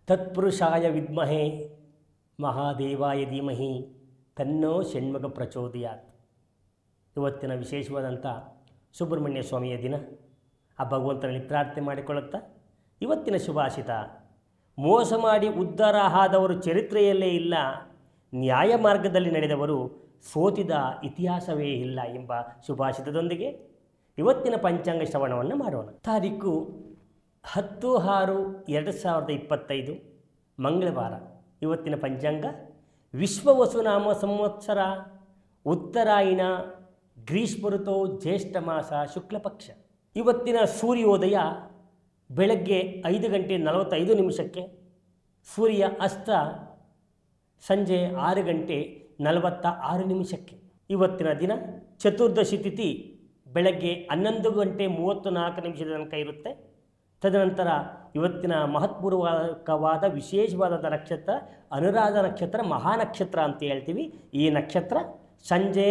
ತತ್ಪುರುಷಾಯ ವಿದ್ಮಹೇ ಮಹಾದೇವಾಯ ಧೀಮಹಿ ತನ್ನೋ ಷಣ್ಮುಖ ಪ್ರಚೋದಯಾತ್. ಇವತ್ತಿನ ವಿಶೇಷವಾದಂಥ ಸುಬ್ರಹ್ಮಣ್ಯ ಸ್ವಾಮಿಯ ದಿನ. ಆ ಭಗವಂತನಲ್ಲಿ ಪ್ರಾರ್ಥನೆ ಮಾಡಿಕೊಳ್ಳುತ್ತಾ ಇವತ್ತಿನ ಶುಭಾಷಿತ: ಮೋಸ ಮಾಡಿ ಉದ್ಧಾರ ಆದವರು ಚರಿತ್ರೆಯಲ್ಲೇ ಇಲ್ಲ, ನ್ಯಾಯ ಮಾರ್ಗದಲ್ಲಿ ನಡೆದವರು ಸೋತಿದ ಇತಿಹಾಸವೇ ಇಲ್ಲ ಎಂಬ ಶುಭಾಷಿತದೊಂದಿಗೆ ಇವತ್ತಿನ ಪಂಚಾಂಗ ಶ್ರವಣವನ್ನು ಮಾಡೋಣ. ತಾರೀಕು 10/6/2025 ಮಂಗಳವಾರ. ಇವತ್ತಿನ ಪಂಚಾಂಗ ವಿಶ್ವವಸುನಾಮ ಸಂವತ್ಸರ, ಉತ್ತರಾಯಣ, ಗ್ರೀಷ್ಮ ಋತು, ಜ್ಯೇಷ್ಠ ಮಾಸ, ಶುಕ್ಲಪಕ್ಷ. ಇವತ್ತಿನ ಸೂರ್ಯೋದಯ ಬೆಳಗ್ಗೆ 5:45, ಸೂರ್ಯ ಅಸ್ತ ಸಂಜೆ 6:46. ಇವತ್ತಿನ ದಿನ ಚತುರ್ದಶಿ ತಿಥಿ ಬೆಳಗ್ಗೆ 11:34 ತನಕ ಇರುತ್ತೆ. ತದನಂತರ ಇವತ್ತಿನ ಮಹತ್ಪೂರ್ವಕವಾದ ವಿಶೇಷವಾದ ನಕ್ಷತ್ರ ಅನುರಾಧ ನಕ್ಷತ್ರ, ಮಹಾನಕ್ಷತ್ರ ಅಂತ ಹೇಳ್ತೀವಿ. ಈ ನಕ್ಷತ್ರ ಸಂಜೆ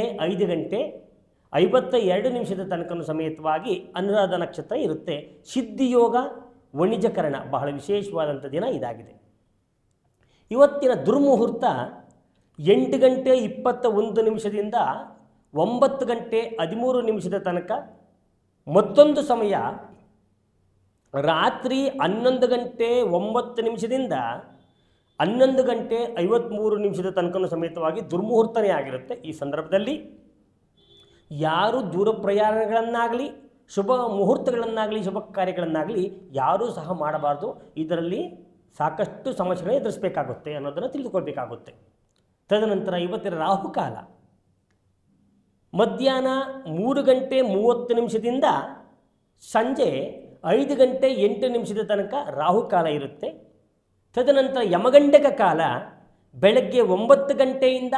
5:52 ತನಕ ಸಮೇತವಾಗಿ ಅನುರಾಧ ನಕ್ಷತ್ರ ಇರುತ್ತೆ. ಸಿದ್ಧಿಯೋಗ, ವಣಿಜಕರಣ, ಬಹಳ ವಿಶೇಷವಾದಂಥ ದಿನ ಇದಾಗಿದೆ. ಇವತ್ತಿನ ದುರ್ಮುಹೂರ್ತ 8:21 9:13 ತನಕ. ಮತ್ತೊಂದು ಸಮಯ ರಾತ್ರಿ 11:09 11:53 ತನಕ ಸಮೇತವಾಗಿ ದುರ್ಮುಹೂರ್ತನೇ ಆಗಿರುತ್ತೆ. ಈ ಸಂದರ್ಭದಲ್ಲಿ ಯಾರು ದೂರ ಪ್ರಯಾಣಗಳನ್ನಾಗಲಿ, ಶುಭ ಮುಹೂರ್ತಗಳನ್ನಾಗಲಿ, ಶುಭ ಕಾರ್ಯಗಳನ್ನಾಗಲಿ ಯಾರೂ ಸಹ ಮಾಡಬಾರ್ದು. ಇದರಲ್ಲಿ ಸಾಕಷ್ಟು ಸಮಸ್ಯೆಗಳನ್ನ ಎದುರಿಸಬೇಕಾಗುತ್ತೆ ಅನ್ನೋದನ್ನು ತಿಳಿದುಕೊಳ್ಬೇಕಾಗುತ್ತೆ. ತದನಂತರ ಇವತ್ತಿನ ರಾಹುಕಾಲ ಮಧ್ಯಾಹ್ನ 3:30 ಸಂಜೆ 5:08 ತನಕ ರಾಹುಕಾಲ ಇರುತ್ತೆ. ತದನಂತರ ಯಮಗಂಡಕ ಕಾಲ ಬೆಳಗ್ಗೆ 9 ಗಂಟೆಯಿಂದ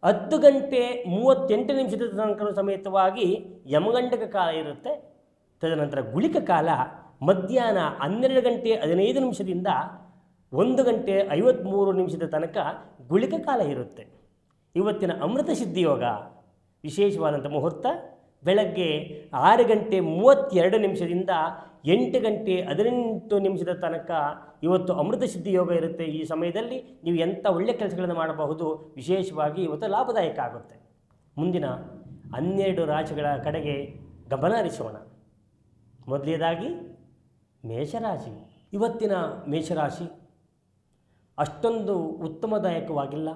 10:38 ತನಕ ಸಮೇತವಾಗಿ ಯಮಗಂಡಕ ಕಾಲ ಇರುತ್ತೆ. ತದನಂತರ ಗುಳಿಕ ಕಾಲ ಮಧ್ಯಾಹ್ನ 12:15 1:53 ತನಕ ಗುಳಿಕ ಕಾಲ ಇರುತ್ತೆ. ಇವತ್ತಿನ ಅಮೃತ ಸಿದ್ಧಿಯೋಗ ವಿಶೇಷವಾದಂಥ ಮುಹೂರ್ತ ಬೆಳಗ್ಗೆ 6:32 8:18 ತನಕ ಇವತ್ತು ಅಮೃತ ಸಿದ್ಧಿಯೋಗ ಇರುತ್ತೆ. ಈ ಸಮಯದಲ್ಲಿ ನೀವು ಎಂಥ ಒಳ್ಳೆಯ ಕೆಲಸಗಳನ್ನು ಮಾಡಬಹುದು. ವಿಶೇಷವಾಗಿ ಇವತ್ತು ಲಾಭದಾಯಕ ಆಗುತ್ತೆ. ಮುಂದಿನ 12 ರಾಶಿಗಳ ಕಡೆಗೆ ಗಮನ ಹರಿಸೋಣ. ಮೊದಲನೇದಾಗಿ ಮೇಷರಾಶಿ. ಇವತ್ತಿನ ಮೇಷರಾಶಿ ಅಷ್ಟೊಂದು ಉತ್ತಮದಾಯಕವಾಗಿಲ್ಲ,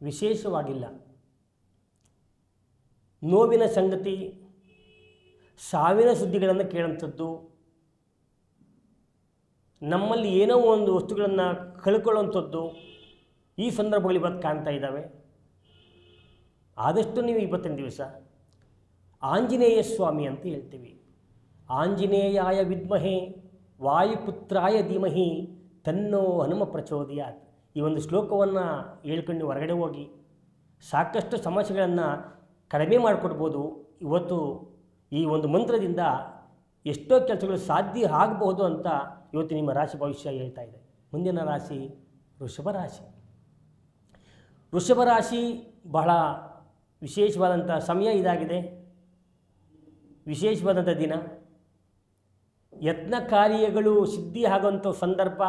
ವಿಶೇಷವಾಗಿಲ್ಲ. ನೋವಿನ ಸಂಗತಿ, ಸಾವಿನ ಸುದ್ದಿಗಳನ್ನು ಕೇಳುವಂಥದ್ದು, ನಮ್ಮಲ್ಲಿ ಏನೋ ಒಂದು ವಸ್ತುಗಳನ್ನು ಕಳ್ಕೊಳ್ಳುವಂಥದ್ದು ಈ ಸಂದರ್ಭಗಳು ಇವತ್ತು ಕಾಣ್ತಾ ಇದ್ದಾವೆ. ಆದಷ್ಟು ನೀವು ಇವತ್ತಿನ ದಿವಸ ಆಂಜನೇಯ ಸ್ವಾಮಿ ಅಂತ ಹೇಳ್ತೀವಿ. ಆಂಜನೇಯಾಯ ವಿದ್ಮಹೇ ವಾಯುಪುತ್ರಾಯ ಧೀಮಹಿ ತನ್ನೋ ಹನುಮ ಪ್ರಚೋದಯಾತ್. ಈ ಒಂದು ಶ್ಲೋಕವನ್ನು ಹೇಳ್ಕೊಂಡು ಹೊರಗಡೆ ಹೋಗಿ ಸಾಕಷ್ಟು ಸಮಸ್ಯೆಗಳನ್ನು ಕಡಿಮೆ ಮಾಡಿಕೊಡ್ಬೋದು. ಇವತ್ತು ಈ ಒಂದು ಮಂತ್ರದಿಂದ ಎಷ್ಟೋ ಕೆಲಸಗಳು ಸಾಧ್ಯ ಆಗಬಹುದು ಅಂತ ಇವತ್ತು ನಿಮ್ಮ ರಾಶಿ ಭವಿಷ್ಯ ಹೇಳ್ತಾ ಇದೆ. ಮುಂದಿನ ರಾಶಿ ವೃಷಭ ರಾಶಿ. ವೃಷಭ ರಾಶಿ ಬಹಳ ವಿಶೇಷವಾದಂಥ ಸಮಯ ಇದಾಗಿದೆ, ವಿಶೇಷವಾದಂಥ ದಿನ. ಯತ್ನ ಕಾರ್ಯಗಳು ಸಿದ್ಧಿ ಆಗುವಂಥ ಸಂದರ್ಭ,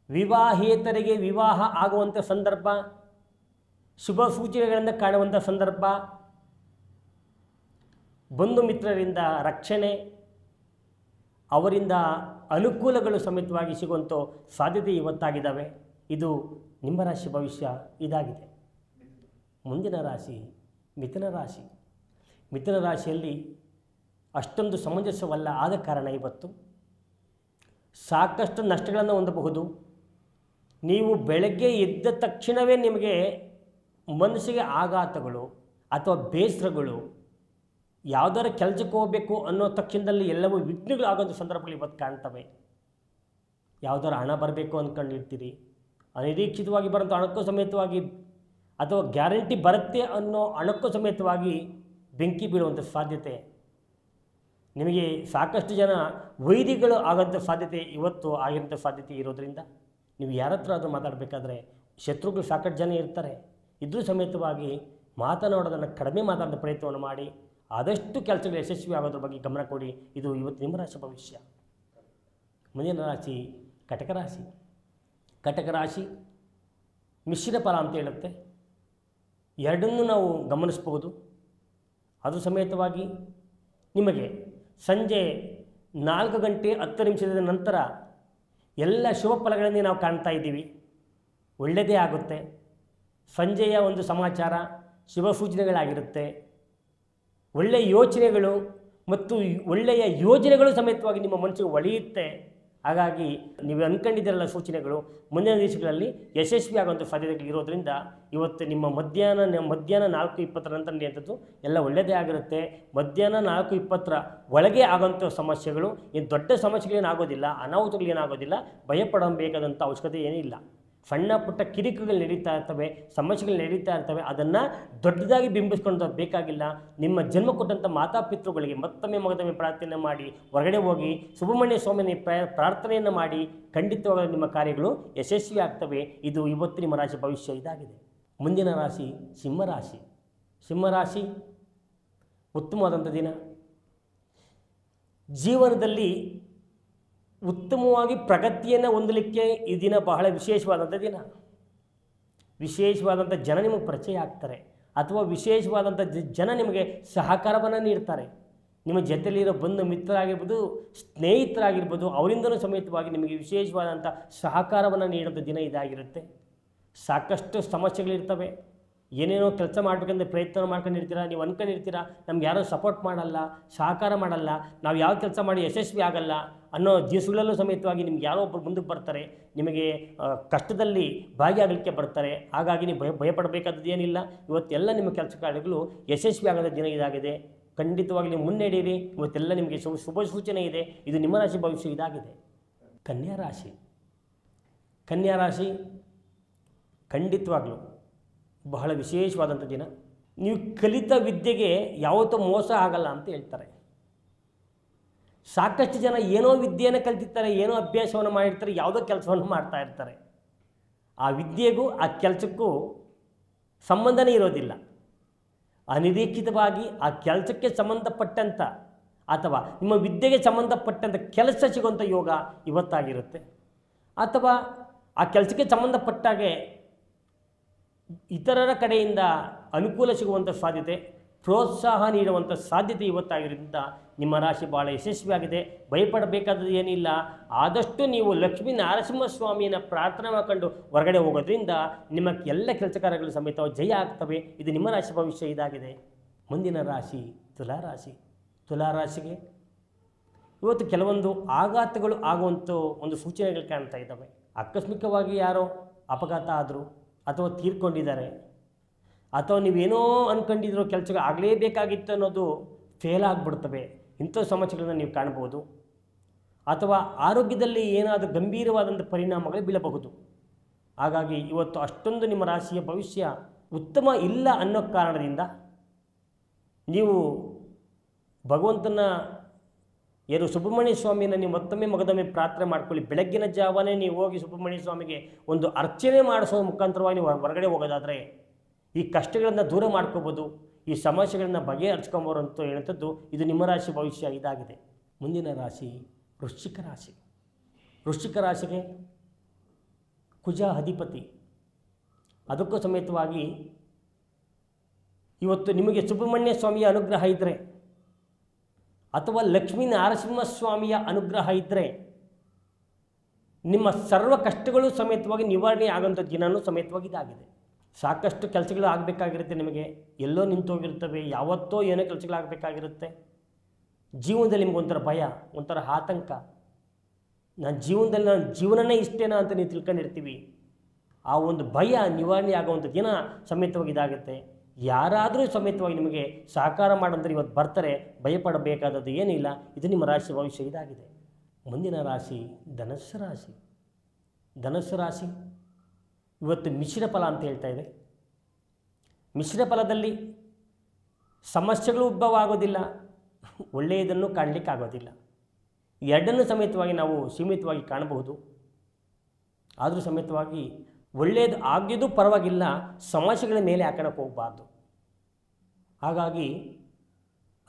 ವಿವಾಹೇತರಿಗೆ ವಿವಾಹ ಆಗುವಂಥ ಸಂದರ್ಭ, ಶುಭ ಸೂಚನೆಗಳನ್ನು ಕಾಣುವಂಥ ಸಂದರ್ಭ, ಬಂಧು ಮಿತ್ರರಿಂದ ರಕ್ಷಣೆ, ಅವರಿಂದ ಅನುಕೂಲಗಳು ಸಮೇತವಾಗಿ ಸಿಗುವಂಥ ಸಾಧ್ಯತೆ ಇವತ್ತಾಗಿದ್ದಾವೆ. ಇದು ನಿಮ್ಮ ರಾಶಿ ಭವಿಷ್ಯ ಇದಾಗಿದೆ. ಮುಂದಿನ ರಾಶಿ ಮಿಥುನ ರಾಶಿ. ಮಿಥುನ ರಾಶಿಯಲ್ಲಿ ಅಷ್ಟೊಂದು ಸಮಂಜಸವಲ್ಲ. ಆದ ಕಾರಣ ಇವತ್ತು ಸಾಕಷ್ಟು ನಷ್ಟಗಳನ್ನು ಹೊಂದಬಹುದು. ನೀವು ಬೆಳಗ್ಗೆ ಎದ್ದ ತಕ್ಷಣವೇ ನಿಮಗೆ ಮನಸ್ಸಿಗೆ ಆಘಾತಗಳು ಅಥವಾ ಬೇಸರಗಳು, ಯಾವುದಾರ ಕೆಲಸಕ್ಕೆ ಹೋಗಬೇಕು ಅನ್ನೋ ತಕ್ಷಣದಲ್ಲಿ ಎಲ್ಲವೂ ವಿಘ್ನಗಳು ಆಗೋಂಥ ಸಂದರ್ಭಗಳು ಇವತ್ತು ಕಾಣ್ತವೆ. ಯಾವುದಾರ ಹಣ ಬರಬೇಕು ಅಂದ್ಕೊಂಡಿರ್ತೀರಿ, ಅನಿರೀಕ್ಷಿತವಾಗಿ ಬರೋಂಥ ಹಣಕ್ಕೂ ಸಮೇತವಾಗಿ ಅಥವಾ ಗ್ಯಾರಂಟಿ ಬರುತ್ತೆ ಅನ್ನೋ ಹಣಕ್ಕೂ ಸಮೇತವಾಗಿ ಬೆಂಕಿ ಬೀಳುವಂಥ ಸಾಧ್ಯತೆ, ನಿಮಗೆ ಸಾಕಷ್ಟು ಜನ ವೈರಿಗಳು ಆಗೋಂಥ ಸಾಧ್ಯತೆ ಇವತ್ತು ಆಗಿರೋಂಥ ಸಾಧ್ಯತೆ ಇರೋದರಿಂದ ನೀವು ಯಾರ ಹತ್ರ ಅದು ಮಾತಾಡಬೇಕಾದ್ರೆ ಶತ್ರುಗಳು ಸಾಕಷ್ಟು ಜನ ಇರ್ತಾರೆ. ಇದ್ರೂ ಸಮೇತವಾಗಿ ಮಾತನಾಡೋದನ್ನು ಕಡಿಮೆ ಮಾತಾಡೋ ಪ್ರಯತ್ನವನ್ನು ಮಾಡಿ ಆದಷ್ಟು ಕೆಲಸಗಳು ಯಶಸ್ವಿ ಆಗೋದ್ರ ಬಗ್ಗೆ ಗಮನ ಕೊಡಿ. ಇದು ಇವತ್ತು ನಿಮ್ಮ ರಾಶಿ ಭವಿಷ್ಯ. ಮುಂದಿನ ರಾಶಿ ಕಟಕ ರಾಶಿ. ಕಟಕ ರಾಶಿ ಮಿಶ್ರ ಫಲ ಅಂತ ಹೇಳುತ್ತೆ. ಎರಡನ್ನೂ ನಾವು ಗಮನಿಸ್ಬೋದು. ಅದು ಸಮೇತವಾಗಿ ನಿಮಗೆ ಸಂಜೆ 4:10 ನಂತರ ಎಲ್ಲ ಶುಭ ಫಲಗಳನ್ನೇ ನಾವು ಕಾಣ್ತಾ ಇದ್ದೀವಿ. ಒಳ್ಳೆಯದೇ ಆಗುತ್ತೆ. ಸಂಜೆಯ ಒಂದು ಸಮಾಚಾರ ಶುಭ ಸೂಚನೆಗಳಾಗಿರುತ್ತೆ. ಒಳ್ಳೆಯ ಯೋಚನೆಗಳು ಮತ್ತು ಒಳ್ಳೆಯ ಯೋಜನೆಗಳು ಸಮೇತವಾಗಿ ನಿಮ್ಮ ಮನಸ್ಸಿಗೆ ಒಳೆಯುತ್ತೆ. ಹಾಗಾಗಿ ನೀವು ಅಂದ್ಕೊಂಡಿದ್ದೆಲ್ಲ ಸೂಚನೆಗಳು ಮುಂದಿನ ದಿವಸಗಳಲ್ಲಿ ಯಶಸ್ವಿಯಾಗುವಂಥ ಸಾಧ್ಯತೆಗಳು ಇರೋದರಿಂದ ಇವತ್ತು ನಿಮ್ಮ ಮಧ್ಯಾಹ್ನ 4:20 ನಂತರ ನಡೆಯುವಂಥದ್ದು ಎಲ್ಲ ಒಳ್ಳೆಯದೇ ಆಗಿರುತ್ತೆ. ಮಧ್ಯಾಹ್ನ 4:20 ಒಳಗೆ ಆಗೋಂಥ ಸಮಸ್ಯೆಗಳು ಏನು ದೊಡ್ಡ ಸಮಸ್ಯೆಗಳೇನಾಗೋದಿಲ್ಲ, ಅನಾಹುತಗಳೇನಾಗೋದಿಲ್ಲ, ಭಯಪಡಬೇಕಾದಂಥ ಅವಶ್ಯಕತೆ ಏನಿಲ್ಲ. ಸಣ್ಣ ಪುಟ್ಟ ಕಿರಿಕುಗಳು ನಡೀತಾ ಇರ್ತವೆ, ಸಮಸ್ಯೆಗಳು ನಡೀತಾ ಇರ್ತವೆ. ಅದನ್ನು ದೊಡ್ಡದಾಗಿ ಬಿಂಬಿಸ್ಕೊಂಡು ಬೇಕಾಗಿಲ್ಲ. ನಿಮ್ಮ ಜನ್ಮ ಕೊಟ್ಟಂಥ ಮಾತಾಪಿತೃಗಳಿಗೆ ಮತ್ತೊಮ್ಮೆ ಪ್ರಾರ್ಥನೆ ಮಾಡಿ ಹೊರಗಡೆ ಹೋಗಿ ಸುಬ್ರಹ್ಮಣ್ಯ ಸ್ವಾಮಿನ ಪ್ರಾರ್ಥನೆಯನ್ನು ಮಾಡಿ ಖಂಡಿತವಾಗಲೂ ನಿಮ್ಮ ಕಾರ್ಯಗಳು ಯಶಸ್ವಿ ಆಗ್ತವೆ. ಇದು ಇವತ್ತು ನಿಮ್ಮ ರಾಶಿ ಭವಿಷ್ಯ ಇದಾಗಿದೆ. ಮುಂದಿನ ರಾಶಿ ಸಿಂಹರಾಶಿ. ಸಿಂಹರಾಶಿ ಉತ್ತಮವಾದಂಥ ದಿನ. ಜೀವನದಲ್ಲಿ ಉತ್ತಮವಾಗಿ ಪ್ರಗತಿಯನ್ನು ಹೊಂದಲಿಕ್ಕೆ ಈ ದಿನ ಬಹಳ ವಿಶೇಷವಾದಂಥ ದಿನ. ವಿಶೇಷವಾದಂಥ ಜನ ನಿಮಗೆ ಪರಿಚಯ ಆಗ್ತಾರೆ ಅಥವಾ ವಿಶೇಷವಾದಂಥ ಜನ ನಿಮಗೆ ಸಹಕಾರವನ್ನು ನೀಡ್ತಾರೆ. ನಿಮ್ಮ ಜೊತೆಯಲ್ಲಿರೋ ಬಂಧು ಮಿತ್ರರಾಗಿರ್ಬೋದು, ಸ್ನೇಹಿತರಾಗಿರ್ಬೋದು, ಅವರಿಂದಲೂ ಸಮೇತವಾಗಿ ನಿಮಗೆ ವಿಶೇಷವಾದಂಥ ಸಹಕಾರವನ್ನು ನೀಡೋಂಥ ದಿನ ಇದಾಗಿರುತ್ತೆ. ಸಾಕಷ್ಟು ಸಮಸ್ಯೆಗಳಿರ್ತವೆ. ಏನೇನೋ ಕೆಲಸ ಮಾಡಬೇಕಂದ್ರೆ ಪ್ರಯತ್ನ ಮಾಡ್ಕೊಂಡಿರ್ತೀರ. ನೀವು ಅಂದ್ಕೊಂಡಿರ್ತೀರ ನಮ್ಗೆ ಯಾರೋ ಸಪೋರ್ಟ್ ಮಾಡಲ್ಲ, ಸಹಕಾರ ಮಾಡಲ್ಲ, ನಾವು ಯಾವ ಕೆಲಸ ಮಾಡಿ ಯಶಸ್ವಿ ಆಗಲ್ಲ ಅನ್ನೋ ದಿವಸಗಳಲ್ಲೂ ಸಮೇತವಾಗಿ ನಿಮ್ಗೆ ಯಾರೋ ಒಬ್ಬರು ಮುಂದಕ್ಕೆ ಬರ್ತಾರೆ, ನಿಮಗೆ ಕಷ್ಟದಲ್ಲಿ ಭಾಗಿಯಾಗಲಿಕ್ಕೆ ಬರ್ತಾರೆ. ಹಾಗಾಗಿ ನೀವು ಭಯಪಡಬೇಕಾದದ್ದು ಏನಿಲ್ಲ. ಇವತ್ತೆಲ್ಲ ನಿಮ್ಮ ಕೆಲಸ ಕಾರ್ಯಗಳು ಯಶಸ್ವಿ ಆಗೋದ ದಿನ ಇದಾಗಿದೆ. ಖಂಡಿತವಾಗಿ ನೀವು ಮುನ್ನಡೆಯಿರಿ. ಇವತ್ತೆಲ್ಲ ನಿಮಗೆ ಶುಭ ಸೂಚನೆ ಇದೆ. ಇದು ನಿಮ್ಮ ರಾಶಿ ಭವಿಷ್ಯ ಇದಾಗಿದೆ. ಕನ್ಯಾ ರಾಶಿ. ಕನ್ಯಾ ರಾಶಿ ಖಂಡಿತವಾಗಲೂ ಬಹಳ ವಿಶೇಷವಾದಂಥ ದಿನ. ನೀವು ಕಲಿತ ವಿದ್ಯೆಗೆ ಯಾವತ್ತೂ ಮೋಸ ಆಗಲ್ಲ ಅಂತ ಹೇಳ್ತಾರೆ. ಸಾಕಷ್ಟು ಜನ ಏನೋ ವಿದ್ಯೆಯನ್ನು ಕಲಿತಿರ್ತಾರೆ, ಏನೋ ಅಭ್ಯಾಸವನ್ನು ಮಾಡಿರ್ತಾರೆ, ಯಾವುದೋ ಕೆಲಸವನ್ನು ಮಾಡ್ತಾ ಇರ್ತಾರೆ. ಆ ವಿದ್ಯೆಗೂ ಆ ಕೆಲಸಕ್ಕೂ ಸಂಬಂಧನೇ ಇರೋದಿಲ್ಲ. ಅನಿರೀಕ್ಷಿತವಾಗಿ ಆ ಕೆಲಸಕ್ಕೆ ಸಂಬಂಧಪಟ್ಟಂಥ ಅಥವಾ ನಿಮ್ಮ ವಿದ್ಯೆಗೆ ಸಂಬಂಧಪಟ್ಟಂಥ ಕೆಲಸ ಸಿಗುವಂಥ ಯೋಗ ಇವತ್ತಾಗಿರುತ್ತೆ. ಅಥವಾ ಆ ಕೆಲಸಕ್ಕೆ ಸಂಬಂಧಪಟ್ಟಾಗೆ ಇತರರ ಕಡೆಯಿಂದ ಅನುಕೂಲ ಸಿಗುವಂಥ ಸಾಧ್ಯತೆ, ಪ್ರೋತ್ಸಾಹ ನೀಡುವಂಥ ಸಾಧ್ಯತೆ ಇವತ್ತಾಗಿರೋದ್ರಿಂದ ನಿಮ್ಮ ರಾಶಿ ಭಾಳ ಯಶಸ್ವಿಯಾಗಿದೆ. ಭಯಪಡಬೇಕಾದದ್ದು ಏನಿಲ್ಲ. ಆದಷ್ಟು ನೀವು ಲಕ್ಷ್ಮೀ ನರಸಿಂಹಸ್ವಾಮಿಯನ್ನು ಪ್ರಾರ್ಥನೆ ಮಾಡಿಕೊಂಡು ಹೊರಗಡೆ ಹೋಗೋದ್ರಿಂದ ನಿಮ್ಮ ಎಲ್ಲ ಕೆಲಸ ಕಾರ್ಯಗಳು ಸಮೇತ ಜಯ ಆಗ್ತವೆ. ಇದು ನಿಮ್ಮ ರಾಶಿ ಭವಿಷ್ಯ ಇದಾಗಿದೆ. ಮುಂದಿನ ರಾಶಿ ತುಲಾರಾಶಿ. ತುಲಾರಾಶಿಗೆ ಇವತ್ತು ಕೆಲವೊಂದು ಆಘಾತಗಳು ಆಗುವಂಥ ಒಂದು ಸೂಚನೆಗಳು ಕಾಣ್ತಾ ಇದ್ದಾವೆ. ಆಕಸ್ಮಿಕವಾಗಿ ಯಾರೋ ಅಪಘಾತ ಆದರು ಅಥವಾ ತೀರ್ಕೊಂಡಿದ್ದಾರೆ, ಅಥವಾ ನೀವೇನೋ ಅಂದ್ಕೊಂಡಿರೋ ಕೆಲಸ ಆಗಲೇಬೇಕಾಗಿತ್ತು ಅನ್ನೋದು ಫೇಲ್ ಆಗಿಬಿಡ್ತವೆ. ಇಂಥ ಸಮಸ್ಯೆಗಳನ್ನು ನೀವು ಕಾಣ್ಬೋದು. ಅಥವಾ ಆರೋಗ್ಯದಲ್ಲಿ ಏನಾದರೂ ಗಂಭೀರವಾದಂಥ ಪರಿಣಾಮಗಳು ಬೀಳಬಹುದು. ಹಾಗಾಗಿ ಇವತ್ತು ಅಷ್ಟೊಂದು ನಿಮ್ಮ ರಾಶಿಯ ಭವಿಷ್ಯ ಉತ್ತಮ ಇಲ್ಲ ಅನ್ನೋ ಕಾರಣದಿಂದ ನೀವು ಭಗವಂತನ ಸುಬ್ರಹ್ಮಣ್ಯ ಸ್ವಾಮಿಯನ್ನು ನೀವು ಮತ್ತೊಮ್ಮೆ ಪ್ರಾರ್ಥನೆ ಮಾಡ್ಕೊಳ್ಳಿ. ಬೆಳಗ್ಗಿನ ಜಾವನೇ ನೀವು ಹೋಗಿ ಸುಬ್ರಹ್ಮಣ್ಯ ಸ್ವಾಮಿಗೆ ಒಂದು ಅರ್ಚನೆ ಮಾಡಿಸೋ ಮುಖಾಂತರವಾಗಿ ನೀವು ಹೊರಗಡೆ ಹೋಗೋದಾದರೆ ಈ ಕಷ್ಟಗಳನ್ನು ದೂರ ಮಾಡ್ಕೋಬೋದು, ಈ ಸಮಸ್ಯೆಗಳನ್ನು ಬಗೆಹರಿಸ್ಕೊಂಬೋದು ಅಂತ ಹೇಳುವಂಥದ್ದು ಇದು ನಿಮ್ಮ ರಾಶಿ ಭವಿಷ್ಯ ಇದಾಗಿದೆ. ಮುಂದಿನ ರಾಶಿ ವೃಶ್ಚಿಕ ರಾಶಿ. ವೃಶ್ಚಿಕ ರಾಶಿಗೆ ಕುಜ ಅಧಿಪತಿ. ಅದಕ್ಕೂ ಸಮೇತವಾಗಿ ಇವತ್ತು ನಿಮಗೆ ಸುಬ್ರಹ್ಮಣ್ಯ ಸ್ವಾಮಿಯ ಅನುಗ್ರಹ ಇದ್ದರೆ ಅಥವಾ ಲಕ್ಷ್ಮೀ ನರಸಿಂಹಸ್ವಾಮಿಯ ಅನುಗ್ರಹ ಇದ್ದರೆ ನಿಮ್ಮ ಸರ್ವ ಕಷ್ಟಗಳು ಸಮೇತವಾಗಿ ನಿವಾರಣೆ ಆಗೋಂಥ ದಿನವೂ ಸಮೇತವಾಗಿ ಇದಾಗಿದೆ. ಸಾಕಷ್ಟು ಕೆಲಸಗಳು ಆಗಬೇಕಾಗಿರುತ್ತೆ. ನಿಮಗೆ ಎಲ್ಲೋ ನಿಂತೋಗಿರ್ತವೆ, ಯಾವತ್ತೋ ಏನೋ ಕೆಲಸಗಳಾಗಬೇಕಾಗಿರುತ್ತೆ. ಜೀವನದಲ್ಲಿ ನಿಮ್ಗೊಂಥರ ಭಯ, ಒಂಥರ ಆತಂಕ. ನಾನು ಜೀವನನೇ ಇಷ್ಟೇನಾ ಅಂತ ನೀವು ತಿಳ್ಕೊಂಡಿರ್ತೀವಿ. ಆ ಒಂದು ಭಯ ನಿವಾರಣೆ ಆಗುವಂಥ ದಿನ ಸಮೇತವಾಗಿ ಇದಾಗುತ್ತೆ. ಯಾರಾದರೂ ಸಮೇತವಾಗಿ ನಿಮಗೆ ಸಹಕಾರ ಮಾಡೋಂದ್ರೆ ಇವತ್ತು ಬರ್ತಾರೆ. ಭಯಪಡಬೇಕಾದದ್ದು ಏನಿಲ್ಲ. ಇದು ನಿಮ್ಮ ರಾಶಿ ಭವಿಷ್ಯ ಇದಾಗಿದೆ. ಮುಂದಿನ ರಾಶಿ ಧನಸ್ಸು ರಾಶಿ. ಧನಸ್ಸು ರಾಶಿ ಇವತ್ತು ಮಿಶ್ರ ಫಲ ಅಂತ ಹೇಳ್ತಾ ಇದೆ. ಮಿಶ್ರ ಫಲದಲ್ಲಿ ಸಮಸ್ಯೆಗಳು ಉದ್ಭವ ಆಗೋದಿಲ್ಲ, ಒಳ್ಳೆಯದನ್ನು ಕಾಣಲಿಕ್ಕಾಗೋದಿಲ್ಲ. ಎರಡನ್ನೂ ಸಮೇತವಾಗಿ ನಾವು ಸೀಮಿತವಾಗಿ ಕಾಣಬಹುದು. ಆದರೂ ಸಮೇತವಾಗಿ ಒಳ್ಳೆಯದು ಆಗಿದ್ದು ಪರವಾಗಿಲ್ಲ, ಸಮಸ್ಯೆಗಳ ಮೇಲೆ ಹಾಕೋಕ್ಕೆ ಹೋಗಬಾರ್ದು. ಹಾಗಾಗಿ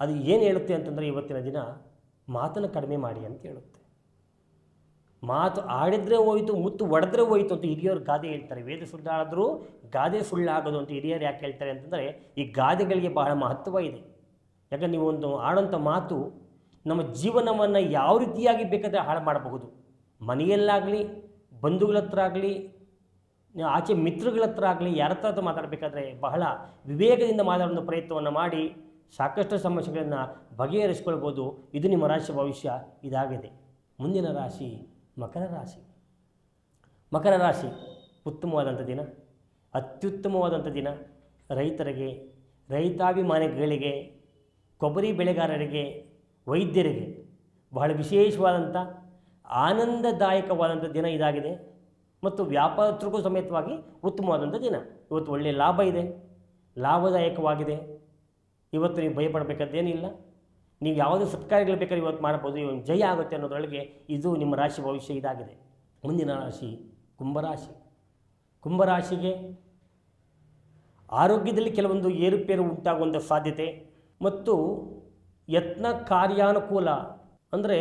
ಅದು ಏನು ಹೇಳುತ್ತೆ ಅಂತಂದರೆ ಇವತ್ತಿನ ದಿನ ಮಾತನ್ನು ಕಡಿಮೆ ಮಾಡಿ ಅಂತ ಹೇಳುತ್ತೆ. ಮಾತು ಆಡಿದ್ರೆ ಹೋಯಿತು, ಮುತ್ತು ಒಡೆದ್ರೆ ಹೋಯಿತು ಅಂತ ಹಿರಿಯರು ಗಾದೆ ಹೇಳ್ತಾರೆ. ವೇದ ಸುಳ್ಳಾದರೂ ಗಾದೆ ಸುಳ್ಳಾಗೋದು ಅಂತ ಹಿರಿಯರು ಯಾಕೆ ಹೇಳ್ತಾರೆ ಅಂತಂದರೆ, ಈ ಗಾದೆಗಳಿಗೆ ಬಹಳ ಮಹತ್ವ ಇದೆ. ಯಾಕಂದ್ರೆ ನೀವು ಒಂದು ಆಡೋಂಥ ಮಾತು ನಮ್ಮ ಜೀವನವನ್ನು ಯಾವ ರೀತಿಯಾಗಿ ಬೇಕಾದರೆ ಹಾಳು ಮಾಡಬಹುದು. ಮನೆಯಲ್ಲಾಗಲಿ, ಬಂಧುಗಳ ಹತ್ರ ಆಗಲಿ, ಆಚೆ ಮಿತ್ರಗಳ ಹತ್ರ ಆಗಲಿ, ಯಾರ ಹತ್ರ ಮಾತಾಡಬೇಕಾದ್ರೆ ಬಹಳ ವಿವೇಕದಿಂದ ಮಾತಾಡೋ ಪ್ರಯತ್ನವನ್ನು ಮಾಡಿ ಸಾಕಷ್ಟು ಸಮಸ್ಯೆಗಳನ್ನು ಬಗೆಹರಿಸ್ಕೊಳ್ಬೋದು. ಇದು ನಿಮ್ಮ ರಾಶಿ ಭವಿಷ್ಯ ಇದಾಗಿದೆ. ಮುಂದಿನ ರಾಶಿ ಮಕರ ರಾಶಿ. ಮಕರ ರಾಶಿ ಉತ್ತಮವಾದಂಥ ದಿನ, ಅತ್ಯುತ್ತಮವಾದಂಥ ದಿನ. ರೈತರಿಗೆ, ರೈತಾಭಿಮಾನಿಗಳಿಗೆ, ಕೊಬ್ಬರಿ ಬೆಳೆಗಾರರಿಗೆ, ವೈದ್ಯರಿಗೆ ಬಹಳ ವಿಶೇಷವಾದಂಥ ಆನಂದದಾಯಕವಾದಂಥ ದಿನ ಇದಾಗಿದೆ. ಮತ್ತು ವ್ಯಾಪಾರಸ್ಥರಿಗೂ ಸಮೇತವಾಗಿ ಉತ್ತಮವಾದಂಥ ದಿನ. ಇವತ್ತು ಒಳ್ಳೆಯ ಲಾಭ ಇದೆ, ಲಾಭದಾಯಕವಾಗಿದೆ. ಇವತ್ತು ನೀವು ಭಯಪಡಬೇಕಾದ್ದೇನಿಲ್ಲ. ನೀವು ಯಾವುದೇ ಸತ್ಕಾರ್ಯಗಳು ಬೇಕಾದ್ರೆ ಇವತ್ತು ಮಾಡ್ಬೋದು. ಇವತ್ತು ಜಯ ಆಗುತ್ತೆ ಅನ್ನೋದ್ರೊಳಗೆ ಇದು ನಿಮ್ಮ ರಾಶಿ ಭವಿಷ್ಯ ಇದಾಗಿದೆ. ಮುಂದಿನ ರಾಶಿ ಕುಂಭರಾಶಿ. ಕುಂಭರಾಶಿಗೆ ಆರೋಗ್ಯದಲ್ಲಿ ಕೆಲವೊಂದು ಏರುಪೇರು ಉಂಟಾಗುವಂಥ ಸಾಧ್ಯತೆ ಮತ್ತು ಯತ್ನ ಕಾರ್ಯಾನುಕೂಲ, ಅಂದರೆ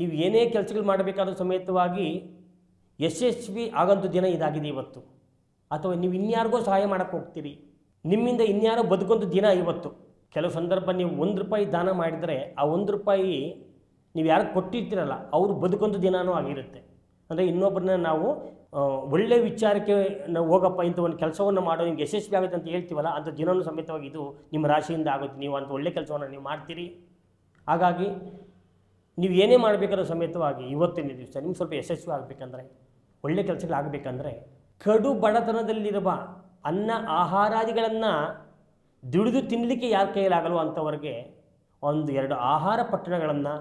ನೀವು ಏನೇ ಕೆಲಸಗಳು ಮಾಡಬೇಕಾದ್ರೂ ಸಮೇತವಾಗಿ ಯಶಸ್ವಿ ಆಗೋಂಥ ದಿನ ಇದಾಗಿದೆ ಇವತ್ತು. ಅಥವಾ ನೀವು ಇನ್ಯಾರಿಗೋ ಸಹಾಯ ಮಾಡೋಕ್ಕೆ ಹೋಗ್ತೀರಿ, ನಿಮ್ಮಿಂದ ಇನ್ಯಾರೋ ಬದುಕೊಂಥ ದಿನ ಇವತ್ತು. ಕೆಲವು ಸಂದರ್ಭ ನೀವು ₹1 ದಾನ ಮಾಡಿದರೆ ಆ ₹1 ನೀವು ಯಾರು ಕೊಟ್ಟಿರ್ತೀರಲ್ಲ ಅವರು ಬದುಕೊಂಥ ದಿನವೂ ಆಗಿರುತ್ತೆ. ಅಂದರೆ ಇನ್ನೊಬ್ಬರನ್ನ ನಾವು ಒಳ್ಳೆಯ ವಿಚಾರಕ್ಕೆ ನಾವು ಹೋಗಪ್ಪ ಇಂಥ ಒಂದು ಕೆಲಸವನ್ನು ಮಾಡೋ ನಿಮ್ಗೆ ಯಶಸ್ವಿ ಆಗುತ್ತೆ ಅಂತ ಹೇಳ್ತೀವಲ್ಲ, ಅಂಥ ದಿನವೂ ಸಮೇತವಾಗಿ ಇದು ನಿಮ್ಮ ರಾಶಿಯಿಂದ ಆಗುತ್ತೆ. ನೀವು ಅಂಥ ಒಳ್ಳೆಯ ಕೆಲಸವನ್ನು ನೀವು ಮಾಡ್ತೀರಿ. ಹಾಗಾಗಿ ನೀವು ಏನೇ ಮಾಡಬೇಕಾದ್ರೂ ಸಮೇತವಾಗಿ ಇವತ್ತಿನ ದಿವಸ ನಿಮ್ಗೆ ಸ್ವಲ್ಪ ಯಶಸ್ವಿ ಆಗಬೇಕಂದ್ರೆ, ಒಳ್ಳೆಯ ಕೆಲಸಗಳಾಗಬೇಕಂದ್ರೆ, ಕಡು ಬಡತನದಲ್ಲಿರುವ ಅನ್ನ ಆಹಾರಾದಿಗಳನ್ನು ದುಡಿದು ತಿನ್ನಲಿಕ್ಕೆ ಯಾರ ಕೈಯಲ್ಲಾಗಲ್ವೋ ಅಂಥವ್ರಿಗೆ 1-2 ಆಹಾರ ಪಟ್ಟಣಗಳನ್ನು,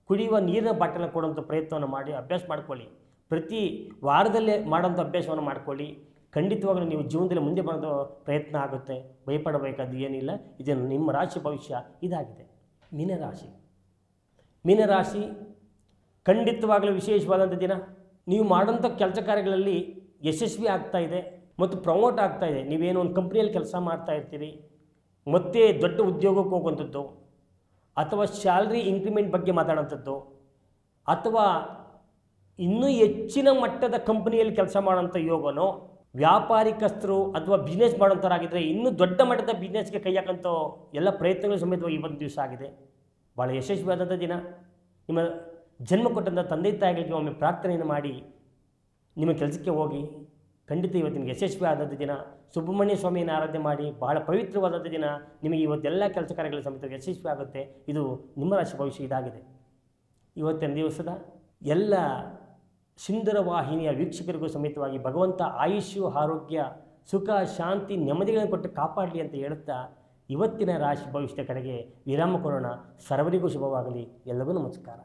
ಕುಡಿಯುವ ನೀರಿನ ಬಾಟಲ ಕೊಡುವಂಥ ಪ್ರಯತ್ನವನ್ನು ಮಾಡಿ ಅಭ್ಯಾಸ ಮಾಡ್ಕೊಳ್ಳಿ. ಪ್ರತಿ ವಾರದಲ್ಲೇ ಮಾಡೋಂಥ ಅಭ್ಯಾಸವನ್ನು ಮಾಡ್ಕೊಳ್ಳಿ. ಖಂಡಿತವಾಗಲೂ ನೀವು ಜೀವನದಲ್ಲಿ ಮುಂದೆ ಬರೋದು ಪ್ರಯತ್ನ ಆಗುತ್ತೆ. ಭಯಪಡಬೇಕಾದ್ದು ಏನಿಲ್ಲ. ಇದು ನಿಮ್ಮ ರಾಶಿ ಭವಿಷ್ಯ ಇದಾಗಿದೆ. ಮೀನರಾಶಿ. ಮೀನರಾಶಿ ಖಂಡಿತವಾಗಲೂ ವಿಶೇಷವಾದಂಥ ದಿನ. ನೀವು ಮಾಡೋಂಥ ಕೆಲಸ ಕಾರ್ಯಗಳಲ್ಲಿ ಯಶಸ್ವಿ ಆಗ್ತಾ ಇದೆ ಮತ್ತು ಪ್ರಮೋಟ್ ಆಗ್ತಾ ಇದೆ. ನೀವೇನೋ ಒಂದು ಕಂಪ್ನಿಯಲ್ಲಿ ಕೆಲಸ ಮಾಡ್ತಾ ಇರ್ತೀರಿ, ಮತ್ತೆ ದೊಡ್ಡ ಉದ್ಯೋಗಕ್ಕೆ ಹೋಗುವಂಥದ್ದು, ಅಥವಾ ಸ್ಯಾಲ್ರಿ ಇಂಕ್ರಿಮೆಂಟ್ ಬಗ್ಗೆ ಮಾತಾಡೋಂಥದ್ದು, ಅಥವಾ ಇನ್ನೂ ಹೆಚ್ಚಿನ ಮಟ್ಟದ ಕಂಪ್ನಿಯಲ್ಲಿ ಕೆಲಸ ಮಾಡೋಂಥ ಯೋಗನೋ, ವ್ಯಾಪಾರಿಕಸ್ಥರು ಅಥವಾ ಬಿಸ್ನೆಸ್ ಮಾಡೋಂಥವ್ರಾಗಿದ್ದರೆ ಇನ್ನೂ ದೊಡ್ಡ ಮಟ್ಟದ ಬಿಸ್ನೆಸ್ಗೆ ಕೈ ಹಾಕೋಂಥ ಎಲ್ಲ ಪ್ರಯತ್ನಗಳು ಸಮೇತವಾಗಿ ಇವತ್ತು ದಿವಸ ಆಗಿದೆ. ಭಾಳ ಯಶಸ್ವಿಯಾದಂಥ ದಿನ. ನಿಮ್ಮ ಜನ್ಮ ಕೊಟ್ಟಂಥ ತಂದೆ ತಾಯಿಗಳಿಗೆ ಒಮ್ಮೆ ಪ್ರಾರ್ಥನೆಯನ್ನು ಮಾಡಿ ನಿಮ್ಮ ಕೆಲಸಕ್ಕೆ ಹೋಗಿ. ಖಂಡಿತ ಇವತ್ತಿನ ಯಶಸ್ವಿ ಆದಂಥ ದಿನ. ಸುಬ್ರಹ್ಮಣ್ಯ ಸ್ವಾಮಿಯನ್ನು ಆರಾಧನೆ ಮಾಡಿ. ಬಹಳ ಪವಿತ್ರವಾದಂಥ ದಿನ. ನಿಮಗೆ ಇವತ್ತೆಲ್ಲ ಕೆಲಸ ಕಾರ್ಯಗಳ ಸಮೇತ ಯಶಸ್ವಿ ಆಗುತ್ತೆ. ಇದು ನಿಮ್ಮ ರಾಶಿ ಭವಿಷ್ಯ ಇದಾಗಿದೆ. ಇವತ್ತಿನ ದಿವಸದ ಎಲ್ಲ ಸುಂದರ ವಾಹಿನಿಯ ವೀಕ್ಷಕರಿಗೂ ಸಮೇತವಾಗಿ ಭಗವಂತ ಆಯುಷ್ಯು, ಆರೋಗ್ಯ, ಸುಖ, ಶಾಂತಿ, ನೆಮ್ಮದಿಗಳನ್ನು ಕೊಟ್ಟು ಕಾಪಾಡಲಿ ಅಂತ ಹೇಳುತ್ತಾ ಇವತ್ತಿನ ರಾಶಿ ಭವಿಷ್ಯದ ಕಡೆಗೆ ವಿರಾಮ ಕೊಡೋಣ. ಸರ್ವರಿಗೂ ಶುಭವಾಗಲಿ. ಎಲ್ಲರಿಗೂ ನಮಸ್ಕಾರ.